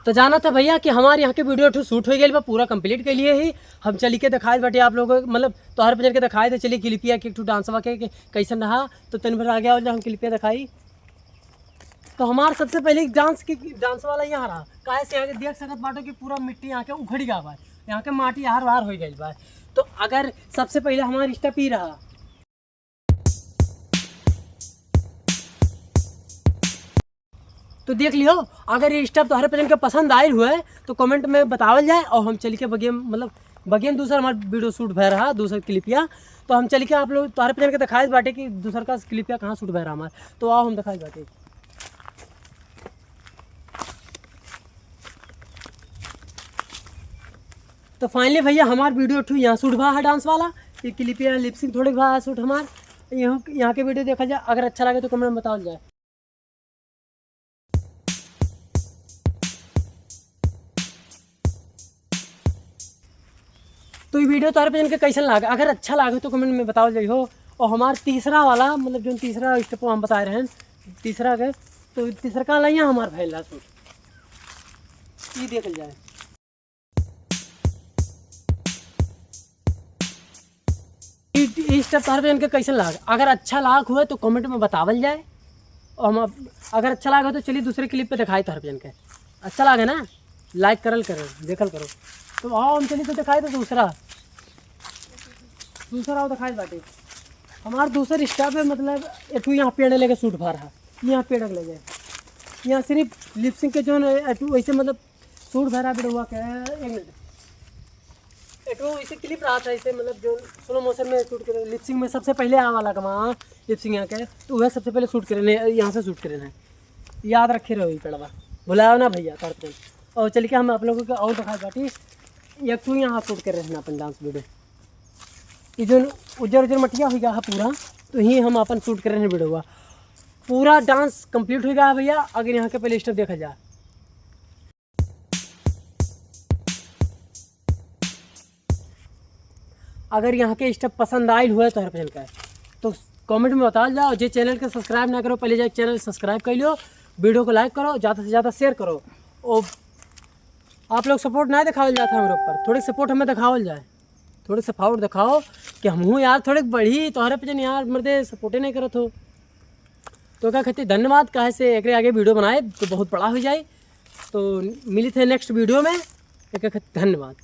तो जाना था भैया कि हमारे यहाँ के वीडियो ठो शूट हो गई पूरा कंप्लीट के लिए ही हम चली के दिखाए बाटे आप लोगों को, मतलब तोहर पे के दिखाए थे चली क्लिपिया के एक ठो डांसवा के कैसन रहा। तो तन भर आ गया और हम क्लिपिया दिखाई। तो हमारा सबसे पहले डांस वाला यहाँ रहा काहे से आगे देख सकत बाटो कि पूरा मिट्टी यहाँ के उखड़ गया बा, यहाँ के माटी हार बाहर हो गई बा। तो अगर सबसे पहले हमारा स्टेप ही रहा तो देख लियो। अगर ये स्टेप तो हर पेरेंट के पसंद आए हुए तो कमेंट में बतावल जाए और हम चल के बगेन दूसरा हमारा वीडियो शूट भय रहा दूसरा क्लिपिया। तो हम चल के आप लोग तोहरे पेरेंट के दिखाए बाटे कि दूसरा का क्लिपिया कहाँ शूट भय रहा हमारा। तो आओ हम दिखाए बाटे। तो फाइनली भैया हमारा वीडियो ठू यहाँ शूट भा है डांस वाला, ये क्लिपिया लिपसिंग थोड़े भा शूट हमारा यहाँ के वीडियो देखा जाए। अगर अच्छा लगे तो कमेंट में बताओ जाए। तो ये वीडियो तोहरे पे कैसा लगा, अगर अच्छा लगे तो कमेंट में बताओ जाइए हो। और हमारा तीसरा वाला मतलब जो तीसरा स्टेप हम बता रहे हैं तीसरा के, तो तीसरा का वाला यहाँ हमारा फैला सूट ये देख जाए। स्टेप तोहरे पे कैसा लगा, अगर अच्छा लाग हुआ तो कमेंट में बतावल जाए। और हम अगर अच्छा लगा तो चलिए दूसरे क्लिप पे दिखाए तोहरे पे अच्छा लगे ना लाइक करल करो देखल करो। तो आओ हम चलिए तो दिखाए तो दूसरा आओ दिखाए बाटे। हमारा दूसरा स्टेप है मतलब एटू यहाँ पेड़ लेके सूट भा रहा यहाँ पेड़ ले जाए यहाँ सिर्फ लिपसिंग के जो एटू वैसे मतलब सूट भरा हुआ क्या है। एक मिनट एटू इसे क्लिप रहा था इसे मतलब जो स्लो मोशन में शूट करे लिपसिंग में सबसे पहले आ वाला कमा लिपसिंग यहाँ के, तो वह सबसे पहले शूट करे यहाँ से शूट करे याद रखे रहो ये पेड़वा भुलाओ ना भैया तोड़। और चल के हम आप लोगों को और दिखा बाटी एक तो यहाँ शूट कर रहे हैं अपन डांस वीडियो ये जो उजर मटिया हो गया है पूरा, तो यही हम अपन शूट कर रहे हैं वीडियो पूरा डांस कंप्लीट हो गया है भैया। अगर यहाँ के पहले स्टेप देखा जाए अगर यहाँ के स्टेप पसंद आए हुए तो हर पहन का तो कमेंट में बता जाओ। जो चैनल के सब्सक्राइब ना करो पहले जाए चैनल सब्सक्राइब कर लो, वीडियो को लाइक करो, ज़्यादा से ज़्यादा शेयर करो। और आप लोग सपोर्ट नहीं दिखावल जाता हमारे ऊपर, थोड़ी सपोर्ट हमें दिखावल जाए, थोड़ी सपोर्ट दिखाओ कि हम हूँ यार थोड़े बढ़ी तोहरे पे यार मर्दे सपोर्टे नहीं करत हो। तो क्या कहते धन्यवाद काहे से एक आगे वीडियो बनाए तो बहुत बड़ा हो जाए। तो मिली थे नेक्स्ट वीडियो में, एक धन्यवाद।